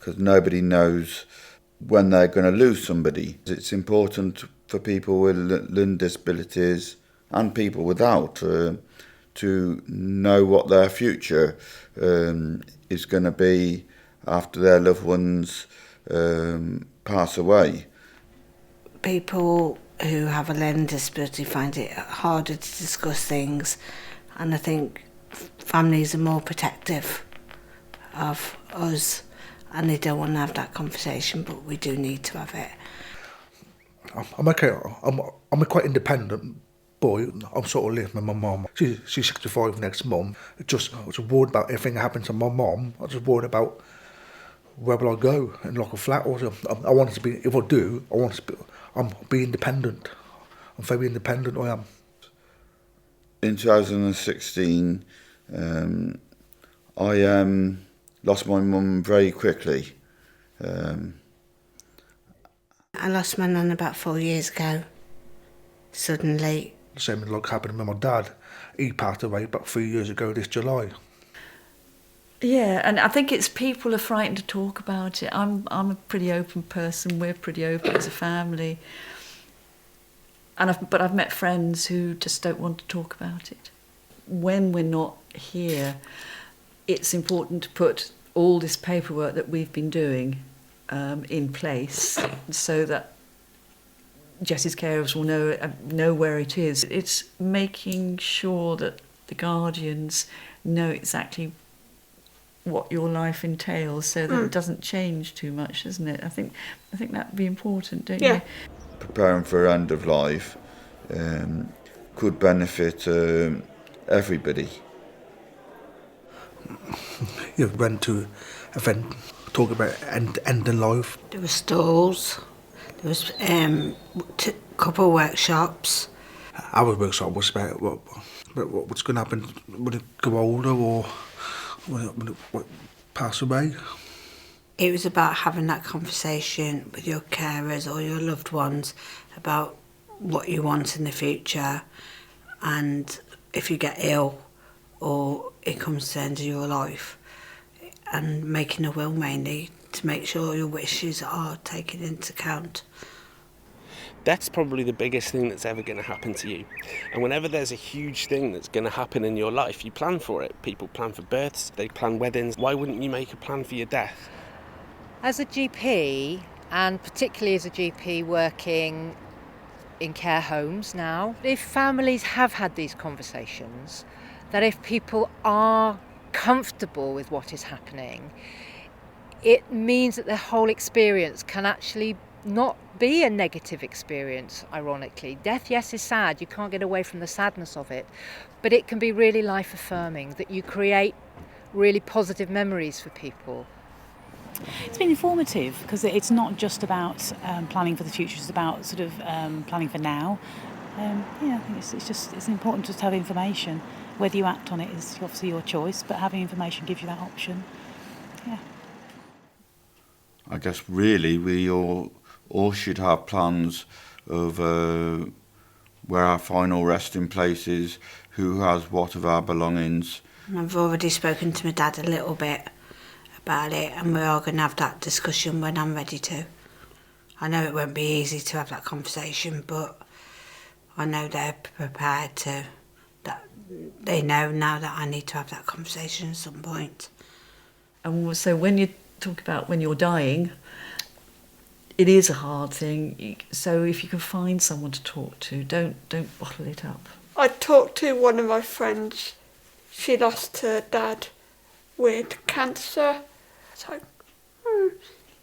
because nobody knows when they're going to lose somebody. It's important for people with learning disabilities and people without to know what their future is going to be after their loved ones pass away. People who have a learning disability find it harder to discuss things, and I think families are more protective of us and they don't want to have that conversation, but we do need to have it. I'm okay. I'm a quite independent boy. I'm sort of living with my mum. She's 65 next month. I was worried about everything that happened to my mum. I was just worried about where will I go, in like a flat or something. I wanted to be, if I do, I want to be independent. I'm very independent, I am. In 2016, I lost my mum very quickly. I lost my nan about 4 years ago, suddenly. The same like happened with my dad. He passed away about 3 years ago this July. Yeah, and I think it's people are frightened to talk about it. I'm a pretty open person. We're pretty open as a family. But I've met friends who just don't want to talk about it. When we're not here, it's important to put all this paperwork that we've been doing in place so that Jessie's carers will know where it is. It's making sure that the guardians know exactly what your life entails, so that it doesn't change too much, isn't it? I think that'd be important, don't you? Preparing for end of life could benefit everybody. You went to an event talking about end of life. There were stalls, there was a couple of workshops. Our workshop was about what's going to happen when you go older or when it pass away. It was about having that conversation with your carers or your loved ones about what you want in the future, and if you get ill or it comes to the end of your life, and making a will mainly to make sure your wishes are taken into account. That's probably the biggest thing that's ever going to happen to you. And whenever there's a huge thing that's going to happen in your life, you plan for it. People plan for births, they plan weddings. Why wouldn't you make a plan for your death? As a GP, and particularly as a GP working in care homes now, if families have had these conversations, that if people are comfortable with what is happening, it means that their whole experience can actually not be a negative experience, ironically. Death, yes, is sad. You can't get away from the sadness of it. But it can be really life-affirming, that you create really positive memories for people. It's been informative because it's not just about planning for the future, it's about sort of planning for now. I think it's important just to have information. Whether you act on it is obviously your choice, but having information gives you that option. Yeah. I guess really we all should have plans of where our final resting place is, who has what of our belongings. I've already spoken to my dad a little bit about it, and we are going to have that discussion when I'm ready to. I know it won't be easy to have that conversation, but I know they're prepared to. That they know now that I need to have that conversation at some point. And so when you talk about when you're dying, it is a hard thing. So if you can find someone to talk to, don't bottle it up. I talked to one of my friends. She lost her dad with cancer. So,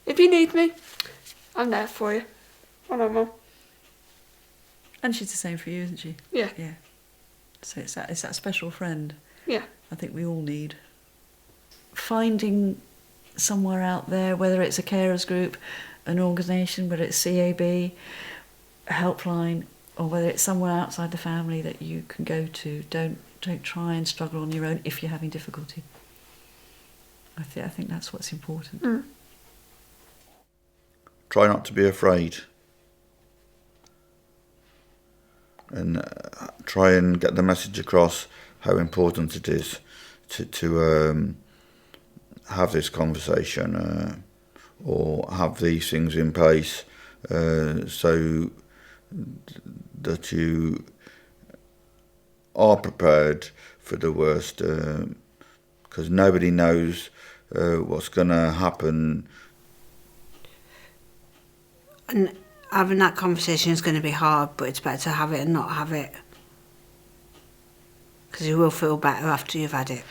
if you need me, I'm there for you. I know, Mum. And she's the same for you, isn't she? Yeah. Yeah. So it's that special friend. Yeah. I think we all need. Finding somewhere out there, whether it's a carers group, an organisation, whether it's CAB, a helpline, or whether it's somewhere outside the family that you can go to. Don't try and struggle on your own if you're having difficulty. I think that's what's important. Try not to be afraid, and try and get the message across how important it is to have this conversation. or have these things in place so that you are prepared for the worst, because nobody knows what's going to happen. And having that conversation is going to be hard, but it's better to have it and not have it, because you will feel better after you've had it.